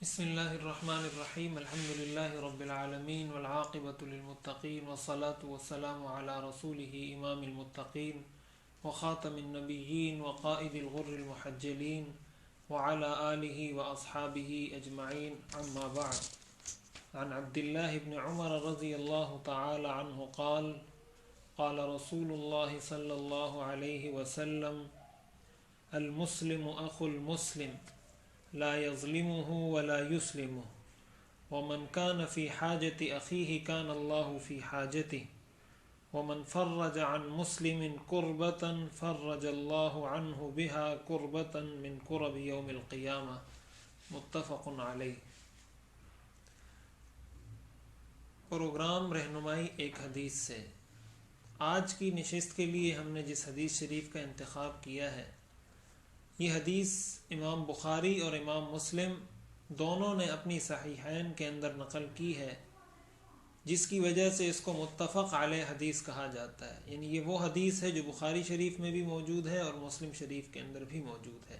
بسم اللہ الرحمن الرحیم الحمد للہ رب العالمین والعاقبۃ للمتقین والصلاة والسلام علی رسولہ امام المتقین وخاتم النبیین وقائد الغر المحجلین وعلى آلہ واصحابہ اجمعین اما بعد عن عبد اللہ بن عمر رضی اللہ تعالی عنہ قال قال رسول اللہ صلی اللہ علیہ وسلم المسلم اخو المسلم لا يظلمه ولا يسلمه ومن كان في حاجة أخيه كان الله في حاجته ومن فرج عن مسلم كربة فرج الله عنه بها كربة من كرب يوم القيامة متفق عليه۔ پروگرام رہنمائی ایک حدیث سے۔ آج کی نشست کے لیے ہم نے جس حدیث شریف کا انتخاب کیا ہے، یہ حدیث امام بخاری اور امام مسلم دونوں نے اپنی صحیحین کے اندر نقل کی ہے، جس کی وجہ سے اس کو متفق علیہ حدیث کہا جاتا ہے۔ یعنی یہ وہ حدیث ہے جو بخاری شریف میں بھی موجود ہے اور مسلم شریف کے اندر بھی موجود ہے۔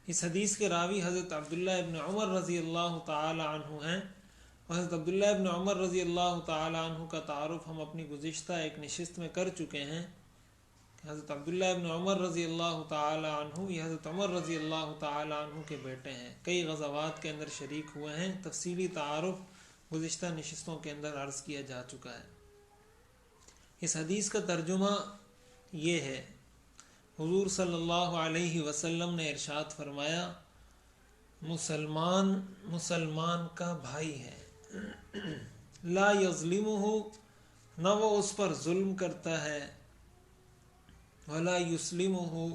اس حدیث کے راوی حضرت عبداللہ ابن عمر رضی اللہ تعالی عنہ ہیں۔ حضرت عبداللہ ابن عمر رضی اللہ تعالی عنہ کا تعارف ہم اپنی گزشتہ ایک نشست میں کر چکے ہیں۔ حضرت عبداللہ ابن عمر رضی اللہ تعالی عنہ یہ حضرت عمر رضی اللہ تعالی عنہ کے بیٹے ہیں، کئی غزوات کے اندر شریک ہوئے ہیں۔ تفصیلی تعارف گزشتہ نشستوں کے اندر عرض کیا جا چکا ہے۔ اس حدیث کا ترجمہ یہ ہے، حضور صلی اللہ علیہ وسلم نے ارشاد فرمایا، مسلمان کا بھائی ہے، لا یظلمہ، نہ وہ اس پر ظلم کرتا ہے، ولا یسلمہ،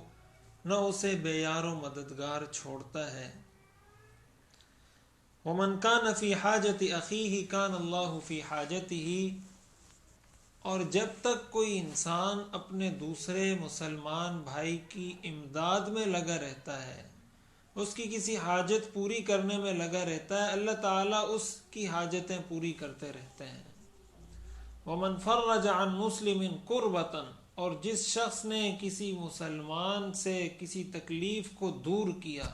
نہ اسے بے یار و مددگار چھوڑتا ہے، ومن کان فی حاجت اخیہ کان اللہ فی حاجتہ، اور جب تک کوئی انسان اپنے دوسرے مسلمان بھائی کی امداد میں لگا رہتا ہے، اس کی کسی حاجت پوری کرنے میں لگا رہتا ہے، اللہ تعالیٰ اس کی حاجتیں پوری کرتے رہتے ہیں۔ ومن فرج عن مسلم کربۃ، اور جس شخص نے کسی مسلمان سے کسی تکلیف کو دور کیا،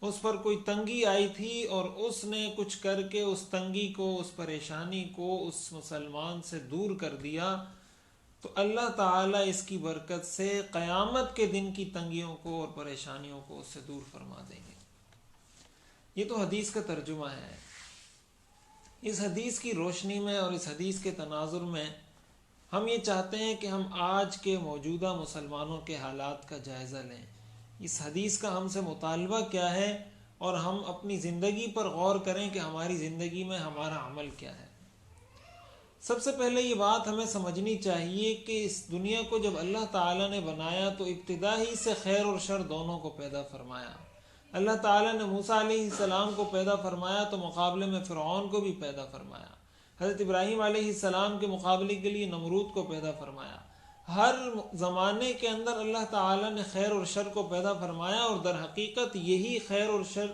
اس پر کوئی تنگی آئی تھی اور اس نے کچھ کر کے اس تنگی کو، اس پریشانی کو اس مسلمان سے دور کر دیا، تو اللہ تعالیٰ اس کی برکت سے قیامت کے دن کی تنگیوں کو اور پریشانیوں کو اس سے دور فرما دیں گے۔ یہ تو حدیث کا ترجمہ ہے۔ اس حدیث کی روشنی میں اور اس حدیث کے تناظر میں ہم یہ چاہتے ہیں کہ ہم آج کے موجودہ مسلمانوں کے حالات کا جائزہ لیں۔ اس حدیث کا ہم سے مطالبہ کیا ہے، اور ہم اپنی زندگی پر غور کریں کہ ہماری زندگی میں ہمارا عمل کیا ہے۔ سب سے پہلے یہ بات ہمیں سمجھنی چاہیے کہ اس دنیا کو جب اللہ تعالیٰ نے بنایا تو ابتدا ہی سے خیر اور شر دونوں کو پیدا فرمایا۔ اللہ تعالیٰ نے موسیٰ علیہ السلام کو پیدا فرمایا تو مقابلے میں فرعون کو بھی پیدا فرمایا۔ حضرت ابراہیم علیہ السلام کے مقابلے کے لیے نمرود کو پیدا فرمایا۔ ہر زمانے کے اندر اللہ تعالیٰ نے خیر اور شر کو پیدا فرمایا، اور در حقیقت یہی خیر اور شر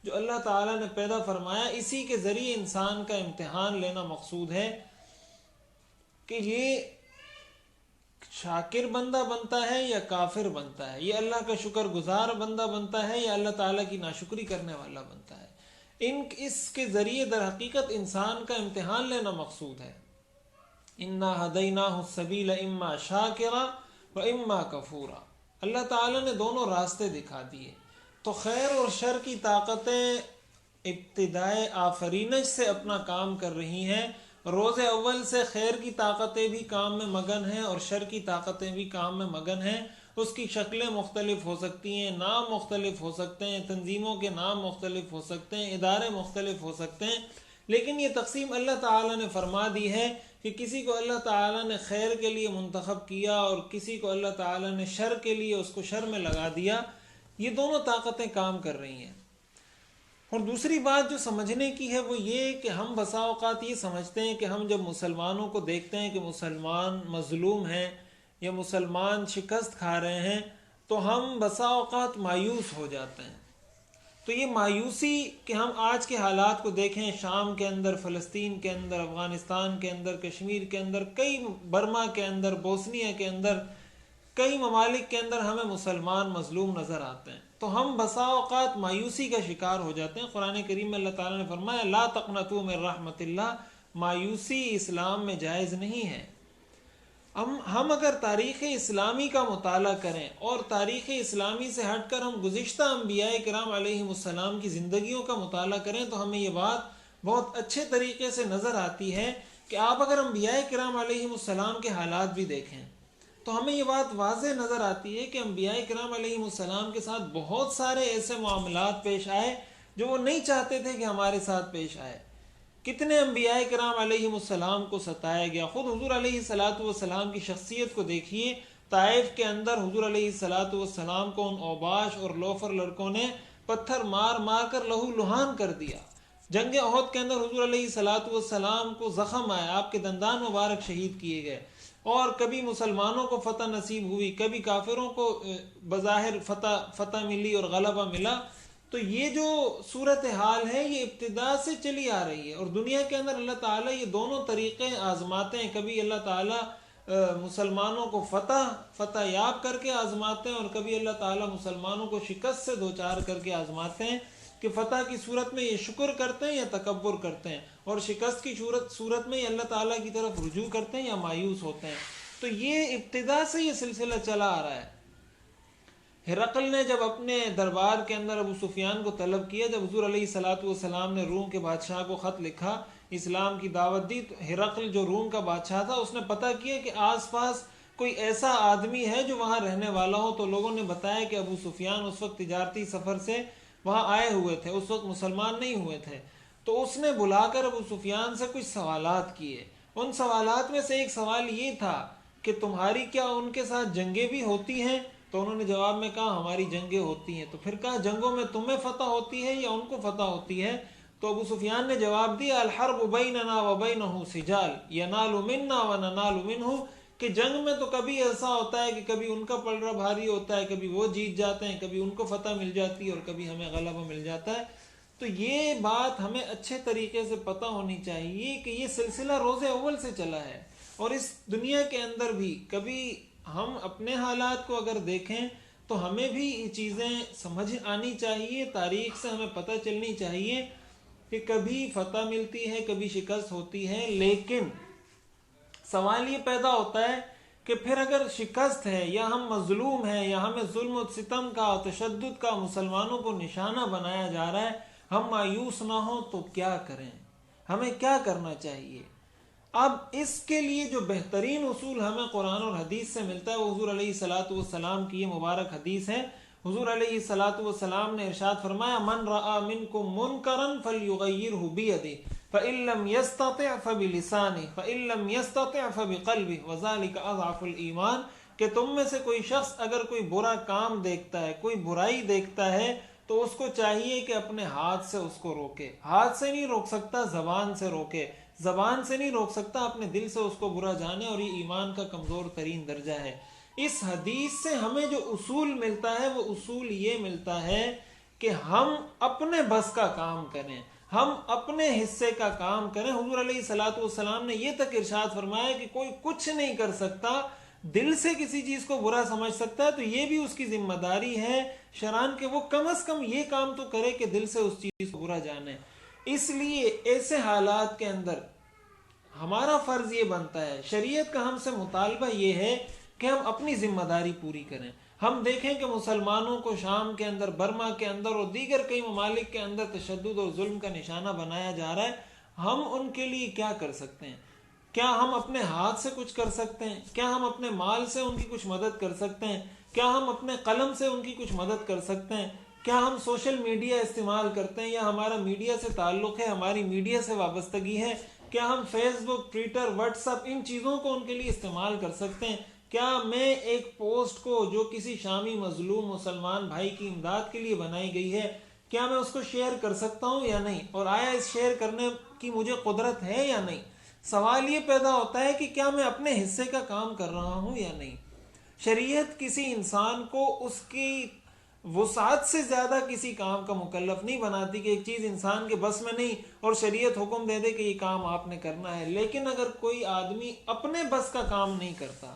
جو اللہ تعالیٰ نے پیدا فرمایا، اسی کے ذریعے انسان کا امتحان لینا مقصود ہے کہ یہ شاکر بندہ بنتا ہے یا کافر بنتا ہے، یہ اللہ کا شکر گزار بندہ بنتا ہے یا اللہ تعالیٰ کی ناشکری کرنے والا بنتا ہے۔ اس کے ذریعے در حقیقت انسان کا امتحان لینا مقصود ہے۔ اِنَّا هَدَيْنَاهُ السَّبِيلَ إِمَّا شَاكِرًا وَإِمَّا كَفُورًا، اللہ تعالیٰ نے دونوں راستے دکھا دیے۔ تو خیر اور شر کی طاقتیں ابتدائے آفرینش سے اپنا کام کر رہی ہیں۔ روز اول سے خیر کی طاقتیں بھی کام میں مگن ہیں اور شر کی طاقتیں بھی کام میں مگن ہیں۔ اس کی شکلیں مختلف ہو سکتی ہیں، نام مختلف ہو سکتے ہیں، تنظیموں کے نام مختلف ہو سکتے ہیں، ادارے مختلف ہو سکتے ہیں، لیکن یہ تقسیم اللہ تعالیٰ نے فرما دی ہے کہ کسی کو اللہ تعالیٰ نے خیر کے لیے منتخب کیا اور کسی کو اللہ تعالیٰ نے شر کے لیے اس کو شر میں لگا دیا۔ یہ دونوں طاقتیں کام کر رہی ہیں۔ اور دوسری بات جو سمجھنے کی ہے وہ یہ کہ ہم بسا اوقات یہ سمجھتے ہیں کہ ہم جب مسلمانوں کو دیکھتے ہیں کہ مسلمان مظلوم ہیں یا مسلمان شکست کھا رہے ہیں تو ہم بسا اوقات مایوس ہو جاتے ہیں۔ تو یہ مایوسی کہ ہم آج کے حالات کو دیکھیں، شام کے اندر، فلسطین کے اندر، افغانستان کے اندر، کشمیر کے اندر، کئی برما کے اندر، بوسنیا کے اندر، کئی ممالک کے اندر ہمیں مسلمان مظلوم نظر آتے ہیں۔ تو ہم بسا اوقات مایوسی کا شکار ہو جاتے ہیں۔ قرآن کریم میں اللہ تعالیٰ نے فرمایا لا تقنطوا من رحمت اللہ، مایوسی اسلام میں جائز نہیں ہے۔ ہم اگر تاریخ اسلامی کا مطالعہ کریں اور تاریخ اسلامی سے ہٹ کر ہم گزشتہ انبیاء کرام علیہم السلام کی زندگیوں کا مطالعہ کریں تو ہمیں یہ بات بہت اچھے طریقے سے نظر آتی ہے کہ آپ اگر انبیاء کرام علیہم السلام کے حالات بھی دیکھیں تو ہمیں یہ بات واضح نظر آتی ہے کہ انبیاء کرام علیہم السلام کے ساتھ بہت سارے ایسے معاملات پیش آئے جو وہ نہیں چاہتے تھے کہ ہمارے ساتھ پیش آئے۔ کتنے انبیاء کرام علیہم السلام کو ستایا گیا۔ خود حضور علیہ الصلاۃ والسلام کی شخصیت کو دیکھیے، طائف کے اندر حضور علیہ الصلاۃ والسلام کو ان اوباش اور لوفر لڑکوں نے پتھر مار مار کر لہو لہان کر دیا۔ جنگ احد کے اندر حضور علیہ الصلاۃ والسلام کو زخم آیا، آپ کے دندان مبارک شہید کیے گئے، اور کبھی مسلمانوں کو فتح نصیب ہوئی، کبھی کافروں کو بظاہر فتح ملی اور غلبہ ملا۔ تو یہ جو صورتحال ہے یہ ابتدا سے چلی آ رہی ہے، اور دنیا کے اندر اللہ تعالیٰ یہ دونوں طریقے آزماتے ہیں۔ کبھی اللہ تعالیٰ مسلمانوں کو فتح یاب کر کے آزماتے ہیں، اور کبھی اللہ تعالیٰ مسلمانوں کو شکست سے دوچار کر کے آزماتے ہیں کہ فتح کی صورت میں یہ شکر کرتے ہیں یا تکبر کرتے ہیں، اور شکست کی صورت میں یہ اللہ تعالیٰ کی طرف رجوع کرتے ہیں یا مایوس ہوتے ہیں۔ تو یہ ابتدا سے یہ سلسلہ چلا آ رہا ہے۔ ہرقل نے جب اپنے دربار کے اندر ابو سفیان کو طلب کیا، جب حضور علیہ الصلاۃ والسلام نے روم کے بادشاہ کو خط لکھا، اسلام کی دعوت دی، تو ہرقل جو روم کا بادشاہ تھا اس نے پتہ کیا کہ آس پاس کوئی ایسا آدمی ہے جو وہاں رہنے والا ہو۔ تو لوگوں نے بتایا کہ ابو سفیان اس وقت تجارتی سفر سے وہاں آئے ہوئے تھے، اس وقت مسلمان نہیں ہوئے تھے۔ تو اس نے بلا کر ابو سفیان سے کچھ سوالات کیے۔ ان سوالات میں سے ایک سوال یہ تھا کہ تمہاری کیا ان کے ساتھ جنگیں بھی ہوتی ہیں؟ تو انہوں نے جواب میں کہا ہماری جنگیں ہوتی ہیں۔ تو پھر کہا جنگوں میں تمہیں فتح ہوتی ہے یا ان کو فتح ہوتی ہے؟ تو ابو سفیان نے جواب دیا الحرب بیننا وبینہ سجال ینال منا وننال منہ، کہ جنگ میں تو کبھی ایسا ہوتا ہے کہ کبھی ان کا پلڑا بھاری ہوتا ہے، کبھی وہ جیت جاتے ہیں، کبھی ان کو فتح مل جاتی ہے اور کبھی ہمیں غلبہ مل جاتا ہے۔ تو یہ بات ہمیں اچھے طریقے سے پتہ ہونی چاہیے کہ یہ سلسلہ روز اول سے چلا ہے، اور اس دنیا کے اندر بھی کبھی ہم اپنے حالات کو اگر دیکھیں تو ہمیں بھی یہ چیزیں سمجھ آنی چاہیے، تاریخ سے ہمیں پتہ چلنی چاہیے کہ کبھی فتح ملتی ہے، کبھی شکست ہوتی ہے۔ لیکن سوال یہ پیدا ہوتا ہے کہ پھر اگر شکست ہے یا ہم مظلوم ہیں یا ہمیں ظلم و ستم کا اور تشدد کا مسلمانوں کو نشانہ بنایا جا رہا ہے، ہم مایوس نہ ہوں تو کیا کریں؟ ہمیں کیا کرنا چاہیے؟ اب اس کے لیے جو بہترین اصول ہمیں قرآن اور حدیث سے ملتا ہے وہ حضور علیہ الصلاۃ والسلام کی یہ مبارک حدیث ہے۔ حضور علیہ الصلاۃ والسلام نے ارشاد فرمایا من رأى منکم منکرا فلیغیرہ بیدہ فإن لم یستطع فبلسانہ فإن لم یستطع فبقلبہ وذلک اضعف الایمان، کہ تم میں سے کوئی شخص اگر کوئی برا کام دیکھتا ہے، کوئی برائی دیکھتا ہے، تو اس کو چاہیے کہ اپنے ہاتھ سے اس کو روکے۔ ہاتھ سے نہیں روک سکتا، زبان سے روکے۔ زبان سے نہیں روک سکتا، اپنے دل سے اس کو برا جانے، اور یہ ایمان کا کمزور ترین درجہ ہے۔ اس حدیث سے ہمیں جو اصول ملتا ہے وہ اصول یہ ملتا ہے کہ ہم اپنے بس کا کام کریں، ہم اپنے حصے کا کام کریں۔ حضور علیہ الصلاۃ والسلام نے یہ تک ارشاد فرمایا کہ کوئی کچھ نہیں کر سکتا، دل سے کسی چیز کو برا سمجھ سکتا ہے تو یہ بھی اس کی ذمہ داری ہے شرعاً کہ وہ کم از کم یہ کام تو کرے کہ دل سے اس چیز کو برا جانے۔ اس لیے ایسے حالات کے اندر ہمارا فرض یہ بنتا ہے، شریعت کا ہم سے مطالبہ یہ ہے کہ ہم اپنی ذمہ داری پوری کریں۔ ہم دیکھیں کہ مسلمانوں کو شام کے اندر، برما کے اندر اور دیگر کئی ممالک کے اندر تشدد اور ظلم کا نشانہ بنایا جا رہا ہے، ہم ان کے لیے کیا کر سکتے ہیں؟ کیا ہم اپنے ہاتھ سے کچھ کر سکتے ہیں؟ کیا ہم اپنے مال سے ان کی کچھ مدد کر سکتے ہیں؟ کیا ہم اپنے قلم سے ان کی کچھ مدد کر سکتے ہیں؟ کیا ہم سوشل میڈیا استعمال کرتے ہیں یا ہمارا میڈیا سے تعلق ہے، ہماری میڈیا سے وابستگی ہے؟ کیا ہم فیس بک، ٹویٹر، واٹس ایپ ان چیزوں کو ان کے لیے استعمال کر سکتے ہیں؟ کیا میں ایک پوسٹ کو جو کسی شامی مظلوم مسلمان بھائی کی امداد کے لیے بنائی گئی ہے، کیا میں اس کو شیئر کر سکتا ہوں یا نہیں؟ اور آیا اس شیئر کرنے کی مجھے قدرت ہے یا نہیں؟ سوال یہ پیدا ہوتا ہے کہ کیا میں اپنے حصے کا کام کر رہا ہوں یا نہیں؟ شریعت کسی انسان کو اس کی وسعت سے زیادہ کسی کام کا مکلف نہیں بناتی کہ ایک چیز انسان کے بس میں نہیں اور شریعت حکم دے دے کہ یہ کام آپ نے کرنا ہے۔ لیکن اگر کوئی آدمی اپنے بس کا کام نہیں کرتا،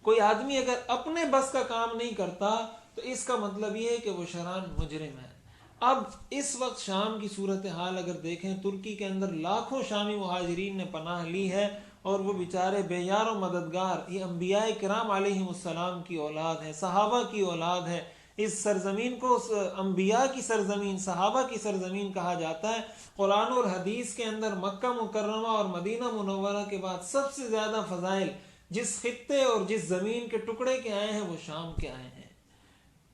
کوئی آدمی اگر اپنے بس کا کام نہیں کرتا تو اس کا مطلب یہ ہے کہ وہ شرعاً مجرم ہے۔ اب اس وقت شام کی صورتحال اگر دیکھیں، ترکی کے اندر لاکھوں شامی مہاجرین نے پناہ لی ہے، اور وہ بیچارے بے یار و مددگار، یہ انبیاء کرام علیہم السلام کی اولاد ہے، صحابہ کی اولاد ہے۔ اس سرزمین کو انبیاء کی سرزمین، صحابہ کی سرزمین کہا جاتا ہے۔ قرآن اور حدیث کے اندر مکہ مکرمہ اور مدینہ منورہ کے بعد سب سے زیادہ فضائل جس خطے اور جس زمین کے ٹکڑے کے آئے ہیں وہ شام کے آئے ہیں۔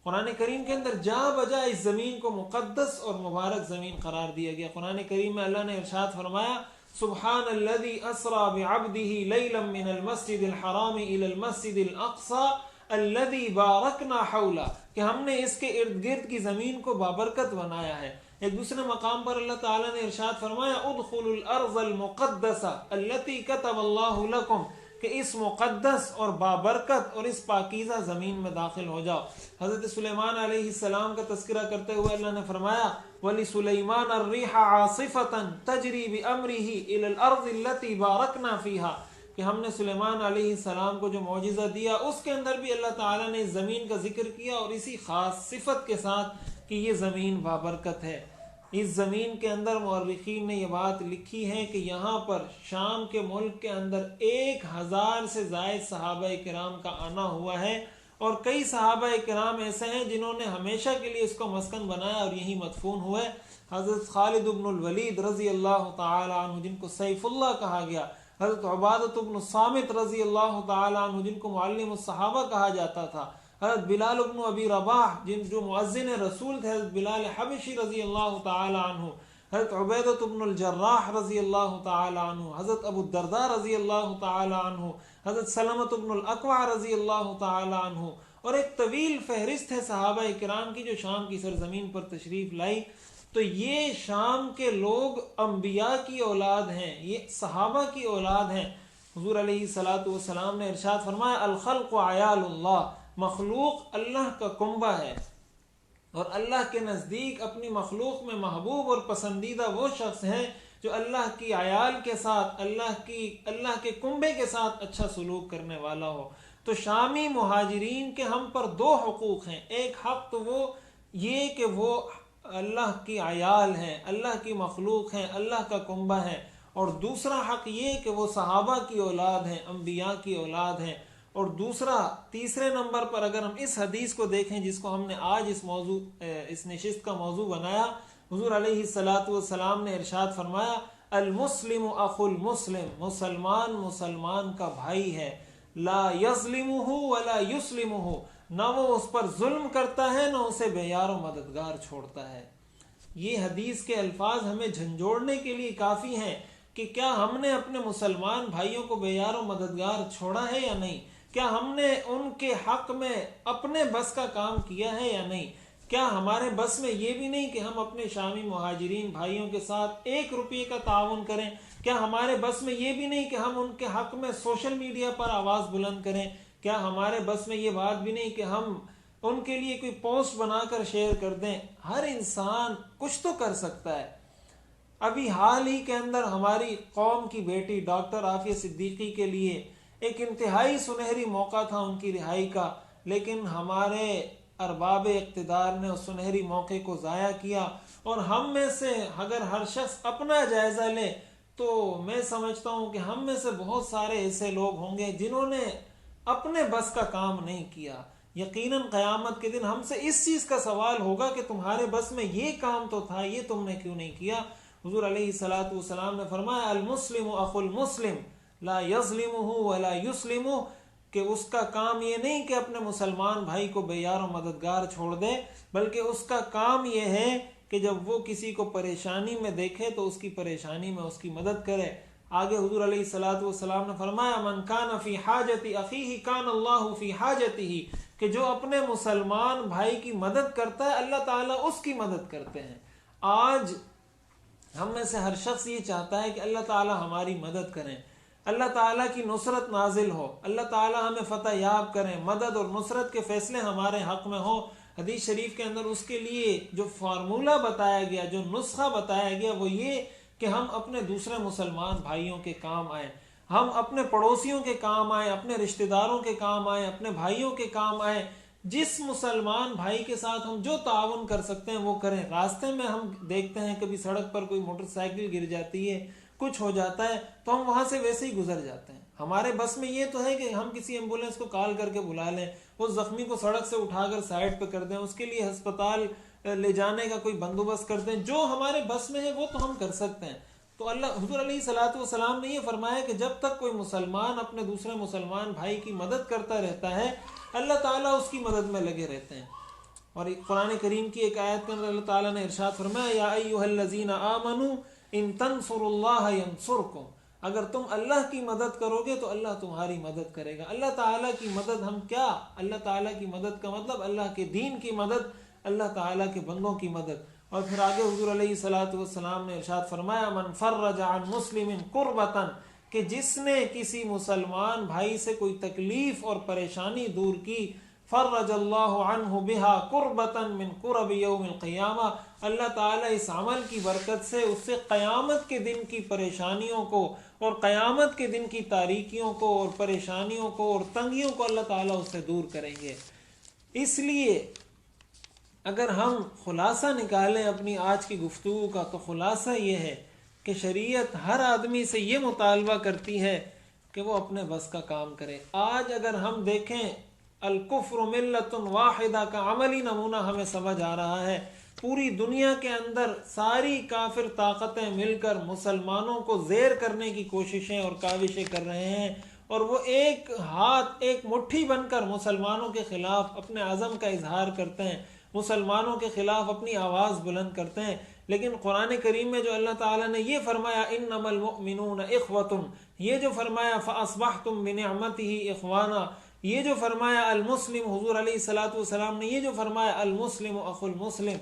قرآن کریم کے اندر جا بجا اس زمین کو مقدس اور مبارک زمین قرار دیا گیا۔ قرآن کریم میں اللہ نے ارشاد فرمایا، سبحان الذی اسری بعبدہ لیلا من المسجد الحرام الی المسجد الاقصی الذی بارکنا حولہ، کہ ہم نے اس کے ارد گرد کی زمین کو بابرکت بنایا ہے۔ ایک دوسرے مقام پر اللہ تعالیٰ نے ارشاد فرمایا، ادخلوا الارض المقدسہ التي كتب اللہ لکم، کہ اس مقدس اور بابرکت اور اس پاکیزہ زمین میں داخل ہو جاؤ۔ حضرت سلیمان علیہ السلام کا تذکرہ کرتے ہوئے اللہ نے فرمایا، وَلِسُلَيْمَانَ الرِّيحَ عَاصِفَةً تَجْرِي بِأَمْرِهِ إِلَى الْأَرْضِ الَّتِي بَارَكْنَا فِيهَا، کہ ہم نے سلیمان علیہ السلام کو جو معجزہ دیا اس کے اندر بھی اللہ تعالیٰ نے اس زمین کا ذکر کیا، اور اسی خاص صفت کے ساتھ کہ یہ زمین بابرکت ہے۔ اس زمین کے اندر مورخین نے یہ بات لکھی ہے کہ یہاں پر شام کے ملک کے اندر 1000 سے زائد صحابہ کرام کا آنا ہوا ہے، اور کئی صحابہ کرام ایسے ہیں جنہوں نے ہمیشہ کے لیے اس کو مسکن بنایا اور یہی مدفون ہوئے۔ حضرت خالد بن الولید رضی اللہ تعالی عنہ جن کو سیف اللہ کہا گیا، حضرت عبادۃ بن الصامت رضی اللہ تعالی عنہ جن کو معلم الصحابہ کہا جاتا تھا، حضرت بلال بن ابی رباح جو مؤذن رسول تھے، حضرت بلال حبشی رضی اللہ تعالی عنہ، حضرت عبیدۃ بن الجراح رضی اللہ تعالی عنہ، حضرت ابو الدرداء رضی اللہ تعالی عنہ، حضرت سلمۃ بن الاکوع رضی اللہ تعالی عنہ، اور ایک طویل فہرست ہے صحابہ کرام کی جو شام کی سرزمین پر تشریف لائی۔ تو یہ شام کے لوگ انبیاء کی اولاد ہیں، یہ صحابہ کی اولاد ہیں۔ حضور علیہ الصلوۃ والسلام نے ارشاد فرمایا، الخلق عیال اللہ، مخلوق اللہ کا کنبہ ہے، اور اللہ کے نزدیک اپنی مخلوق میں محبوب اور پسندیدہ وہ شخص ہیں جو اللہ کی عیال کے ساتھ، اللہ کے کنبے کے ساتھ اچھا سلوک کرنے والا ہو۔ تو شامی مہاجرین کے ہم پر 2 حقوق ہیں۔ ایک حق تو وہ یہ کہ وہ اللہ کی عیال ہیں، اللہ کی مخلوق ہیں، اللہ کا کنبہ ہیں، اور دوسرا حق یہ کہ وہ صحابہ کی اولاد ہیں، انبیاء کی اولاد ہیں۔ اور تیسرے نمبر پر اگر ہم اس حدیث کو دیکھیں جس کو ہم نے آج اس نشست کا موضوع بنایا، حضور علیہ الصلوۃ والسلام نے ارشاد فرمایا، المسلم اخو المسلم، مسلمان کا بھائی ہے، لا یظلمہ ولا یسلمہ، نہ وہ اس پر ظلم کرتا ہے نہ اسے بے یار و مددگار چھوڑتا ہے۔ یہ حدیث کے الفاظ ہمیں جھنجھوڑنے کے لیے کافی ہیں کہ کیا ہم نے اپنے مسلمان بھائیوں کو بے یار و مددگار چھوڑا ہے یا نہیں؟ کیا ہم نے ان کے حق میں اپنے بس کا کام کیا ہے یا نہیں؟ کیا ہمارے بس میں یہ بھی نہیں کہ ہم اپنے شامی مہاجرین بھائیوں کے ساتھ 1 روپے کا تعاون کریں؟ کیا ہمارے بس میں یہ بھی نہیں کہ ہم ان کے حق میں سوشل میڈیا پر آواز بلند کریں؟ کیا ہمارے بس میں یہ بات بھی نہیں کہ ہم ان کے لیے کوئی پوسٹ بنا کر شیئر کر دیں؟ ہر انسان کچھ تو کر سکتا ہے۔ ابھی حال ہی کے اندر ہماری قوم کی بیٹی ڈاکٹر عافیہ صدیقی کے لیے ایک انتہائی سنہری موقع تھا ان کی رہائی کا، لیکن ہمارے ارباب اقتدار نے اس سنہری موقع کو ضائع کیا۔ اور ہم میں سے اگر ہر شخص اپنا جائزہ لے تو میں سمجھتا ہوں کہ ہم میں سے بہت سارے ایسے لوگ ہوں گے جنہوں نے اپنے بس کا کام نہیں کیا۔ یقیناً قیامت کے دن ہم سے اس چیز کا سوال ہوگا کہ تمہارے بس میں یہ کام تو تھا، یہ تم نے کیوں نہیں کیا؟ حضور علیہ الصلوۃ والسلام نے فرمایا، المسلم اخو المسلم لا یظلمہ ولا یسلمہ، کہ اس کا کام یہ نہیں کہ اپنے مسلمان بھائی کو بے یار و مددگار چھوڑ دے، بلکہ اس کا کام یہ ہے کہ جب وہ کسی کو پریشانی میں دیکھے تو اس کی پریشانی میں اس کی مدد کرے۔ آگے حضور علیہ الصلوۃ والسلام نے فرمایا، من کان فی حاجت اخیہ کان اللہ فی حاجتہ، کہ جو اپنے مسلمان بھائی کی مدد کرتا ہے اللہ تعالیٰ اس کی مدد کرتے ہیں۔ آج ہم میں سے ہر شخص یہ چاہتا ہے کہ اللہ تعالیٰ ہماری مدد کریں، اللہ تعالیٰ کی نصرت نازل ہو، اللہ تعالیٰ ہمیں فتح یاب کریں، مدد اور نصرت کے فیصلے ہمارے حق میں ہوں۔ حدیث شریف کے اندر اس کے لیے جو فارمولہ بتایا گیا، جو نسخہ بتایا گیا، وہ یہ کہ ہم اپنے دوسرے مسلمان بھائیوں کے کام آئیں، ہم اپنے پڑوسیوں کے کام آئیں، اپنے رشتہ داروں کے کام آئیں، اپنے بھائیوں کے کام آئیں۔ جس مسلمان بھائی کے ساتھ ہم جو تعاون کر سکتے ہیں وہ کریں. راستے میں ہم دیکھتے ہیں کبھی سڑک پر کوئی موٹر سائیکل گر جاتی ہے، کچھ ہو جاتا ہے تو ہم وہاں سے ویسے ہی گزر جاتے ہیں. ہمارے بس میں یہ تو ہے کہ ہم کسی ایمبولینس کو کال کر کے بلا لیں، اس زخمی کو سڑک سے اٹھا کر سائڈ پہ کر دیں، اس کے لیے ہسپتال لے جانے کا کوئی بندوبست کر دیں. جو ہمارے بس میں ہے وہ تو ہم کر سکتے ہیں. تو اللہ حضور علیہ الصلوۃ والسلام نے یہ فرمایا کہ جب تک کوئی مسلمان اپنے دوسرے مسلمان بھائی کی مدد کرتا رہتا ہے اللہ تعالیٰ اس کی مدد میں لگے رہتے ہیں. اور قرآن کریم کی ایک آیت کے اندر اللہ تعالیٰ نے ارشاد فرمایا یا ایھا الذین آمنوا ان تنصروا اللہ ینصرکم، اگر تم اللہ کی مدد کرو گے تو اللہ تمہاری مدد کرے گا. اللہ تعالیٰ کی مدد ہم کیا، اللہ تعالیٰ کی مدد کا مطلب اللہ کے دین کی مدد، اللہ تعالیٰ کے بندوں کی مدد. اور پھر آگے حضور علیہ الصلوۃ والسلام نے ارشاد فرمایا من فرج عن مسلم کربۃ، کہ جس نے کسی مسلمان بھائی سے کوئی تکلیف اور پریشانی دور کی، فرج اللہ عنہ بہا کربۃ من کرب یوم القیامہ، اللہ تعالیٰ اس عمل کی برکت سے اس سے قیامت کے دن کی پریشانیوں کو اور قیامت کے دن کی تاریکیوں کو اور پریشانیوں کو اور تنگیوں کو اللہ تعالیٰ اس سے دور کریں گے. اس لیے اگر ہم خلاصہ نکالیں اپنی آج کی گفتگو کا تو خلاصہ یہ ہے کہ شریعت ہر آدمی سے یہ مطالبہ کرتی ہے کہ وہ اپنے بس کا کام کرے. آج اگر ہم دیکھیں الکفر ملت واحدہ کا عملی نمونہ ہمیں سمجھ آ رہا ہے. پوری دنیا کے اندر ساری کافر طاقتیں مل کر مسلمانوں کو زیر کرنے کی کوششیں اور کاوشیں کر رہے ہیں، اور وہ ایک ہاتھ ایک مٹھی بن کر مسلمانوں کے خلاف اپنے عزم کا اظہار کرتے ہیں، مسلمانوں کے خلاف اپنی آواز بلند کرتے ہیں. لیکن قرآن کریم میں جو اللہ تعالیٰ نے یہ فرمایا انما المؤمنون اخوۃ، یہ جو فرمایا فاصبحتم بنعمتہ اخوانا، یہ جو فرمایا المسلم، حضور علیہ الصلوۃ والسلام نے یہ جو فرمایا المسلم اخو المسلم،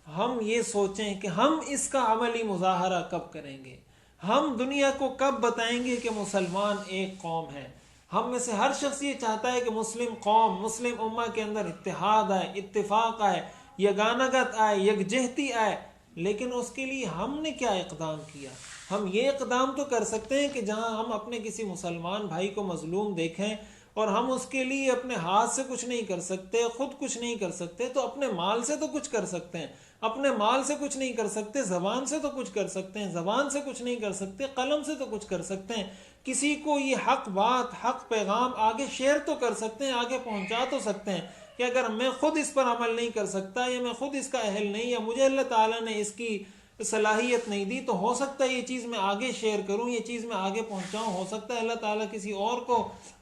ہم یہ سوچیں کہ ہم اس کا عملی مظاہرہ کب کریں گے، ہم دنیا کو کب بتائیں گے کہ مسلمان ایک قوم ہے. ہم میں سے ہر شخص یہ چاہتا ہے کہ مسلم قوم، مسلم امہ کے اندر اتحاد آئے، اتفاق آئے، یگانگت آئے، یکجہتی آئے. لیکن اس کے لیے ہم نے کیا اقدام کیا؟ ہم یہ اقدام تو کر سکتے ہیں کہ جہاں ہم اپنے کسی مسلمان بھائی کو مظلوم دیکھیں اور ہم اس کے لیے اپنے ہاتھ سے کچھ نہیں کر سکتے، خود کچھ نہیں کر سکتے، تو اپنے مال سے تو کچھ کر سکتے ہیں. اپنے مال سے کچھ نہیں کر سکتے، زبان سے تو کچھ کر سکتے ہیں، زبان سے کچھ نہیں کر سکتے، قلم سے تو کچھ کر سکتے ہیں. کسی کو یہ حق بات، حق پیغام آگے شیئر تو کر سکتے ہیں، آگے پہنچا تو سکتے ہیں کہ اگر میں خود اس پر عمل نہیں کر سکتا یا میں خود اس کا اہل نہیں یا مجھے اللہ تعالیٰ نے اس کی صلاحیت نہیں دی، تو ہو سکتا ہے یہ چیز میں آگے شیئر کروں، یہ چیز میں آگے پہنچاؤں، ہو سکتا ہے اللہ تعالیٰ کسی اور کو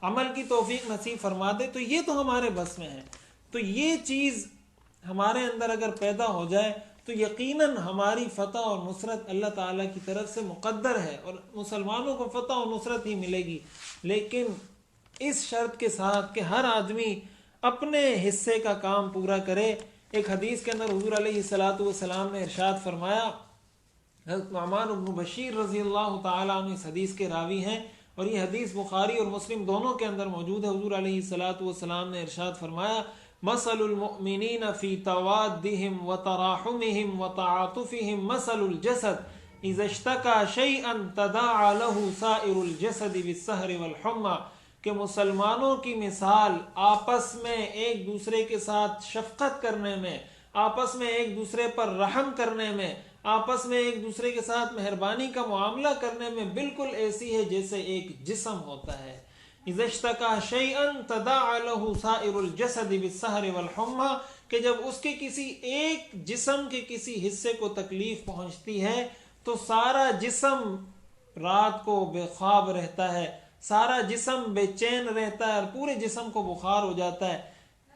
عمل کی توفیق نصیب فرما دے. تو یہ تو ہمارے بس میں ہے. تو یہ چیز ہمارے اندر اگر پیدا ہو جائے تو یقیناً ہماری فتح اور نصرت اللہ تعالیٰ کی طرف سے مقدر ہے اور مسلمانوں کو فتح اور نصرت ہی ملے گی. لیکن اس شرط کے ساتھ کہ ہر آدمی اپنے حصے کا کام پورا کرے. ایک حدیث کے اندر حضور علیہ الصلوۃ والسلام نے ارشاد فرمایا، حضرت نعمان بن بشیر رضی اللہ تعالیٰ عنہ اس حدیث کے راوی ہیں اور یہ حدیث بخاری اور مسلم دونوں کے اندر موجود ہے. حضور علیہ الصلوۃ والسلام نے ارشاد فرمایا مثل المؤمنین فی توادہم وتراحمہم وتعاطفہم مثل الجسد اذا اشتکى شیئا تداعى له سائر الجسد بالسہر والحمى، کہ مسلمانوں کی مثال آپس میں ایک دوسرے کے ساتھ شفقت کرنے میں، آپس میں ایک دوسرے پر رحم کرنے میں، آپس میں ایک دوسرے کے ساتھ مہربانی کا معاملہ کرنے میں بالکل ایسی ہے جیسے ایک جسم ہوتا ہے. اذا اشتکى شیئا تداعى له سائر الجسد بالسہر والحمى، کہ جب اس کے کسی ایک جسم کے کسی حصے کو تکلیف پہنچتی ہے تو سارا جسم رات کو بے خواب رہتا ہے، سارا جسم بے چین رہتا ہے اور پورے جسم کو بخار ہو جاتا ہے.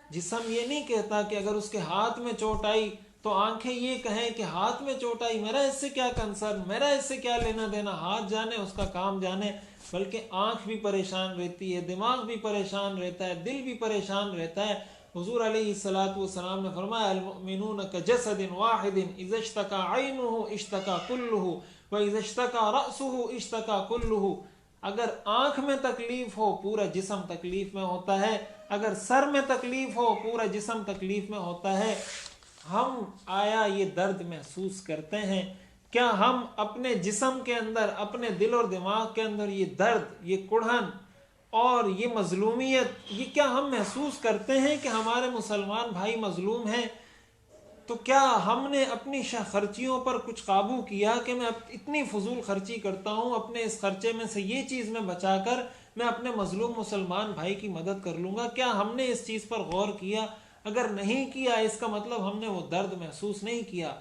جسم یہ نہیں کہتا کہ اگر اس کے ہاتھ میں چوٹ آئی تو آنکھیں یہ کہیں کہ ہاتھ میں چوٹ آئی، میرا اس سے کیا کنسرن، میرا اس سے کیا لینا دینا، ہاتھ جانے اس کا کام جانے. بلکہ آنکھ بھی پریشان رہتی ہے، دماغ بھی پریشان رہتا ہے، دل بھی پریشان رہتا ہے. حضور علیہ الصلوۃ والسلام نے فرمایا المؤمنون کجسد واحد اذا اشتکى عینہ اشتکى کلہ واذا اشتکى رأسہ اشتکى کلہ. اگر آنکھ میں تکلیف ہو پورا جسم تکلیف میں ہوتا ہے، اگر سر میں تکلیف ہو پورا جسم تکلیف میں ہوتا ہے. ہم آیا یہ درد محسوس کرتے ہیں؟ کیا ہم اپنے جسم کے اندر، اپنے دل اور دماغ کے اندر یہ درد، یہ کڑھن اور یہ مظلومیت، یہ کیا ہم محسوس کرتے ہیں کہ ہمارے مسلمان بھائی مظلوم ہیں؟ تو کیا ہم نے اپنی خرچیوں پر کچھ قابو کیا کہ میں اتنی فضول خرچی کرتا ہوں، اپنے اس خرچے میں سے یہ چیز میں بچا کر میں اپنے مظلوم مسلمان بھائی کی مدد کر لوں گا؟ کیا ہم نے اس چیز پر غور کیا؟ اگر نہیں کیا، اس کا مطلب ہم نے وہ درد محسوس نہیں کیا۔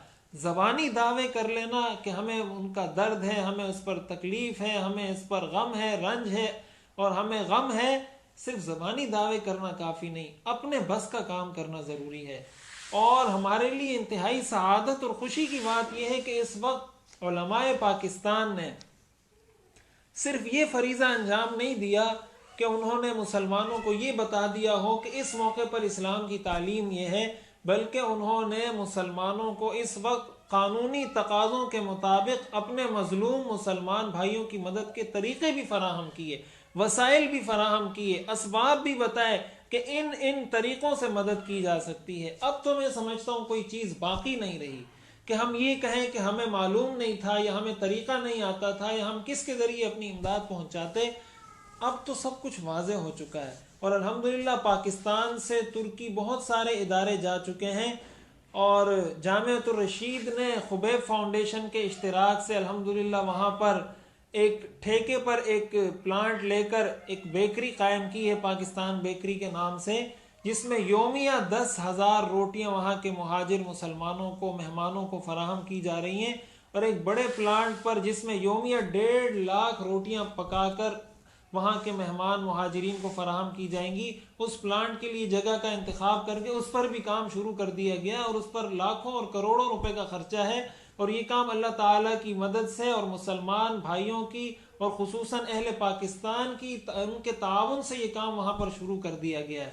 زبانی دعوے کر لینا کہ ہمیں ان کا درد ہے، ہمیں اس پر تکلیف ہے، ہمیں اس پر غم ہے، رنج ہے اور ہمیں غم ہے، صرف زبانی دعوے کرنا کافی نہیں، اپنے بس کا کام کرنا ضروری ہے۔ اور ہمارے لیے انتہائی سعادت اور خوشی کی بات یہ ہے کہ اس وقت علماء پاکستان نے صرف یہ فریضہ انجام نہیں دیا کہ انہوں نے مسلمانوں کو یہ بتا دیا ہو کہ اس موقع پر اسلام کی تعلیم یہ ہے، بلکہ انہوں نے مسلمانوں کو اس وقت قانونی تقاضوں کے مطابق اپنے مظلوم مسلمان بھائیوں کی مدد کے طریقے بھی فراہم کیے، وسائل بھی فراہم کیے، اسباب بھی بتائے کہ ان طریقوں سے مدد کی جا سکتی ہے۔ اب تو میں سمجھتا ہوں کوئی چیز باقی نہیں رہی کہ ہم یہ کہیں کہ ہمیں معلوم نہیں تھا یا ہمیں طریقہ نہیں آتا تھا یا ہم کس کے ذریعے اپنی امداد پہنچاتے۔ اب تو سب کچھ واضح ہو چکا ہے، اور الحمدللہ پاکستان سے ترکی بہت سارے ادارے جا چکے ہیں، اور جامعۃ الرشید نے خبیب فاؤنڈیشن کے اشتراک سے الحمدللہ وہاں پر ایک ٹھیکے پر ایک پلانٹ لے کر ایک بیکری قائم کی ہے، پاکستان بیکری کے نام سے، جس میں یومیہ 10,000 روٹیاں وہاں کے مہاجر مسلمانوں کو، مہمانوں کو فراہم کی جا رہی ہیں، اور ایک بڑے پلانٹ پر جس میں یومیہ 1.5 لاکھ روٹیاں پکا کر وہاں کے مہمان مہاجرین کو فراہم کی جائیں گی۔ اس پلانٹ کے لیے جگہ کا انتخاب کر کے اس پر بھی کام شروع کر دیا گیا، اور اس پر لاکھوں اور کروڑوں روپے کا خرچہ ہے، اور یہ کام اللہ تعالیٰ کی مدد سے اور مسلمان بھائیوں کی اور خصوصاً اہل پاکستان کی ان کے تعاون سے یہ کام وہاں پر شروع کر دیا گیا ہے۔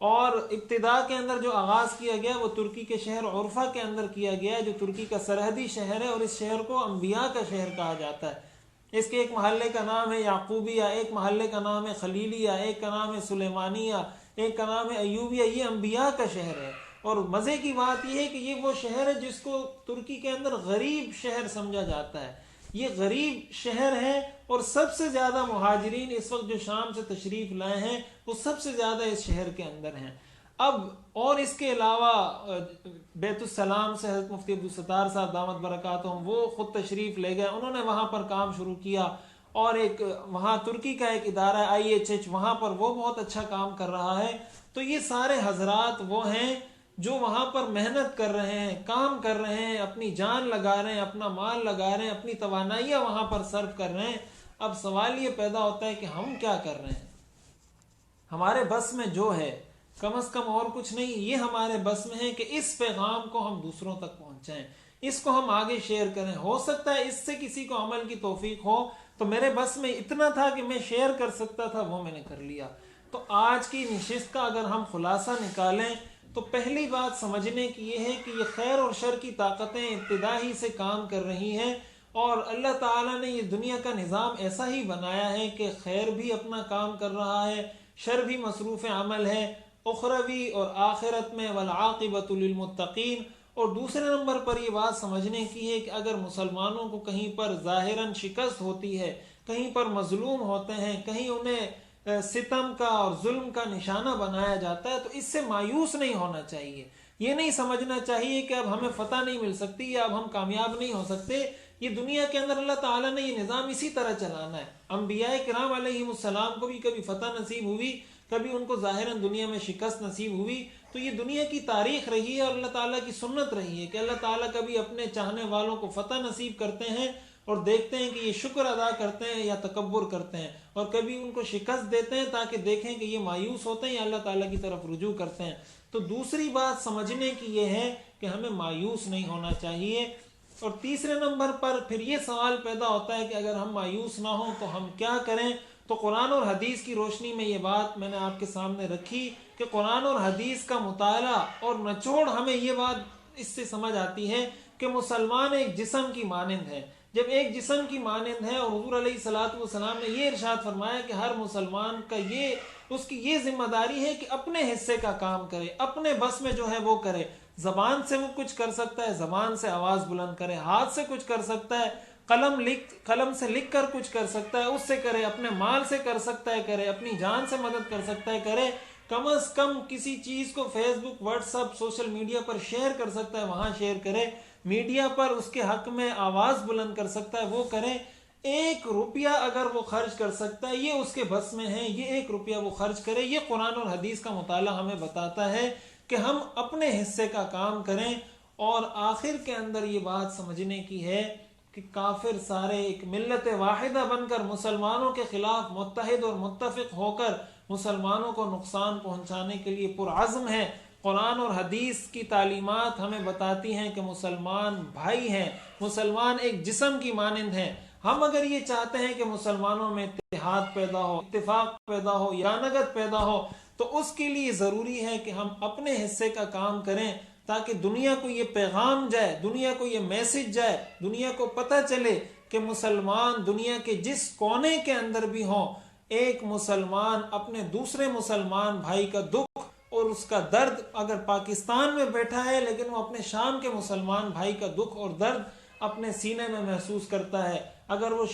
اور ابتدا کے اندر جو آغاز کیا گیا وہ ترکی کے شہر عرفہ کے اندر کیا گیا ہے، جو ترکی کا سرحدی شہر ہے، اور اس شہر کو انبیاء کا شہر کہا جاتا ہے۔ اس کے ایک محلے کا نام ہے یعقوبیہ، ایک محلے کا نام ہے خلیلیہ، ایک کا نام ہے سلیمانیہ، ایک کا نام ہے ایوبیہ۔ یہ انبیاء کا شہر ہے، اور مزے کی بات یہ ہے کہ یہ وہ شہر ہے جس کو ترکی کے اندر غریب شہر سمجھا جاتا ہے۔ یہ غریب شہر ہے، اور سب سے زیادہ مہاجرین اس وقت جو شام سے تشریف لائے ہیں وہ سب سے زیادہ اس شہر کے اندر ہیں۔ اب اور اس کے علاوہ بیت السلام سے حضرت مفتی عبدالستار صاحب دامت برکاتہم وہ خود تشریف لے گئے، انہوں نے وہاں پر کام شروع کیا، اور ایک وہاں ترکی کا ایک ادارہ IHH وہاں پر وہ بہت اچھا کام کر رہا ہے۔ تو یہ سارے حضرات وہ ہیں جو وہاں پر محنت کر رہے ہیں، کام کر رہے ہیں، اپنی جان لگا رہے ہیں، اپنا مال لگا رہے ہیں، اپنی توانائیاں وہاں پر صرف کر رہے ہیں۔ اب سوال یہ پیدا ہوتا ہے کہ ہم کیا کر رہے ہیں؟ ہمارے بس میں جو ہے کم از کم اور کچھ نہیں، یہ ہمارے بس میں ہے کہ اس پیغام کو ہم دوسروں تک پہنچائیں، اس کو ہم آگے شیئر کریں۔ ہو سکتا ہے اس سے کسی کو عمل کی توفیق ہو، تو میرے بس میں اتنا تھا کہ میں شیئر کر سکتا تھا، وہ میں نے کر لیا۔ تو آج کی نشست کا اگر ہم خلاصہ نکالیں تو پہلی بات سمجھنے کی یہ ہے کہ یہ خیر اور شر کی طاقتیں ابتدا ہی سے کام کر رہی ہیں، اور اللہ تعالیٰ نے یہ دنیا کا نظام ایسا ہی بنایا ہے کہ خیر بھی اپنا کام کر رہا ہے، شر بھی مصروف عمل ہے، اخروی اور آخرت میں والعاقبۃ للمتقین۔ اور دوسرے نمبر پر یہ بات سمجھنے کی ہے کہ اگر مسلمانوں کو کہیں پر ظاہراً شکست ہوتی ہے، کہیں پر مظلوم ہوتے ہیں، کہیں انہیں ستم کا اور ظلم کا نشانہ بنایا جاتا ہے، تو اس سے مایوس نہیں ہونا چاہیے۔ یہ نہیں سمجھنا چاہیے کہ اب ہمیں فتح نہیں مل سکتی یا اب ہم کامیاب نہیں ہو سکتے۔ یہ دنیا کے اندر اللہ تعالیٰ نے یہ نظام اسی طرح چلانا ہے۔ انبیاء کرام علیہ السلام کو بھی کبھی فتح نصیب ہوئی، کبھی ان کو ظاہراً دنیا میں شکست نصیب ہوئی۔ تو یہ دنیا کی تاریخ رہی ہے اور اللہ تعالیٰ کی سنت رہی ہے کہ اللہ تعالیٰ کبھی اپنے چاہنے والوں کو فتح نصیب کرتے ہیں اور دیکھتے ہیں کہ یہ شکر ادا کرتے ہیں یا تکبر کرتے ہیں، اور کبھی ان کو شکست دیتے ہیں تاکہ دیکھیں کہ یہ مایوس ہوتے ہیں یا اللہ تعالیٰ کی طرف رجوع کرتے ہیں۔ تو دوسری بات سمجھنے کی یہ ہے کہ ہمیں مایوس نہیں ہونا چاہیے۔ اور تیسرے نمبر پر پھر یہ سوال پیدا ہوتا ہے کہ اگر ہم مایوس نہ ہوں تو ہم کیا کریں؟ تو قرآن اور حدیث کی روشنی میں یہ بات میں نے آپ کے سامنے رکھی کہ قرآن اور حدیث کا مطالعہ اور نچوڑ ہمیں یہ بات اس سے سمجھ آتی ہے کہ مسلمان ایک جسم کی مانند ہے۔ جب ایک جسم کی مانند ہے، اور حضور علیہ الصلوۃ والسلام نے یہ ارشاد فرمایا کہ ہر مسلمان کا اس کی یہ ذمہ داری ہے کہ اپنے حصے کا کام کرے، اپنے بس میں جو ہے وہ کرے۔ زبان سے وہ کچھ کر سکتا ہے، زبان سے آواز بلند کرے، ہاتھ سے کچھ کر سکتا ہے، قلم سے لکھ کر کچھ کر سکتا ہے اس سے کرے، اپنے مال سے کر سکتا ہے کرے، اپنی جان سے مدد کر سکتا ہے کرے، کم از کم کسی چیز کو فیس بک، واٹس ایپ، سوشل میڈیا پر شیئر کر سکتا ہے وہاں شیئر کرے، میڈیا پر اس کے حق میں آواز بلند کر سکتا ہے وہ کرے۔ 1 روپیہ اگر وہ خرچ کر سکتا ہے یہ اس کے بس میں ہے، یہ 1 روپیہ وہ خرچ کرے۔ یہ قرآن اور حدیث کا مطالعہ ہمیں بتاتا ہے کہ ہم اپنے حصے کا کام کریں۔ اور آخر کے اندر یہ بات سمجھنے کی ہے کہ کافر سارے ایک ملت واحدہ بن کر مسلمانوں کے خلاف متحد اور متفق ہو کر مسلمانوں کو نقصان پہنچانے کے لیے پرعزم ہے۔ قرآن اور حدیث کی تعلیمات ہمیں بتاتی ہیں کہ مسلمان بھائی ہیں، مسلمان ایک جسم کی مانند ہیں۔ ہم اگر یہ چاہتے ہیں کہ مسلمانوں میں اتحاد پیدا ہو، اتفاق پیدا ہو، یانگت پیدا ہو، تو اس کے لیے ضروری ہے کہ ہم اپنے حصے کا کام کریں تاکہ دنیا کو یہ پیغام جائے، دنیا کو یہ میسج جائے، دنیا کو پتہ چلے کہ مسلمان دنیا کے جس کونے کے اندر بھی ہوں، ایک مسلمان اپنے دوسرے مسلمان بھائی کا دکھ اور اس کا درد، اگر پاکستان میں بیٹھا ہے لیکن وہ اپنے شام کے مسلمان بھائی کا دکھ اور درد اپنے سینے میں محسوس کرتا ہے، اگر وہ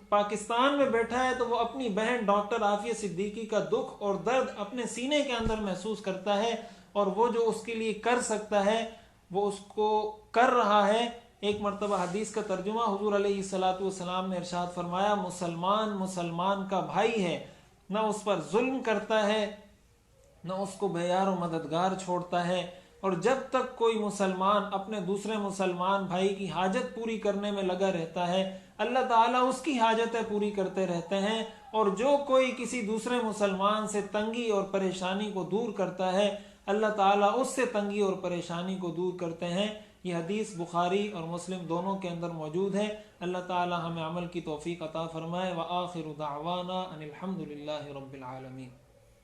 پاکستان میں بیٹھا ہے تو وہ اپنی بہن ڈاکٹر عافیہ صدیقی کا دکھ اور درد اپنے سینے کے اندر محسوس کرتا ہے، اور وہ جو اس کے لیے کر سکتا ہے وہ اس کو کر رہا ہے۔ ایک مرتبہ حدیث کا ترجمہ حضور علیہ الصلوۃ والسلام نے ارشاد فرمایا، مسلمان مسلمان کا بھائی ہے، نہ اس پر ظلم کرتا ہے نہ اس کو بے یار و مددگار چھوڑتا ہے، اور جب تک کوئی مسلمان اپنے دوسرے مسلمان بھائی کی حاجت پوری کرنے میں لگا رہتا ہے اللہ تعالیٰ اس کی حاجتیں پوری کرتے رہتے ہیں، اور جو کوئی کسی دوسرے مسلمان سے تنگی اور پریشانی کو دور کرتا ہے اللہ تعالیٰ اس سے تنگی اور پریشانی کو دور کرتے ہیں۔ یہ حدیث بخاری اور مسلم دونوں کے اندر موجود ہے۔ اللہ تعالیٰ ہمیں عمل کی توفیق عطا فرمائے۔ وآخر دعوانا ان الحمد للہ رب العالمین۔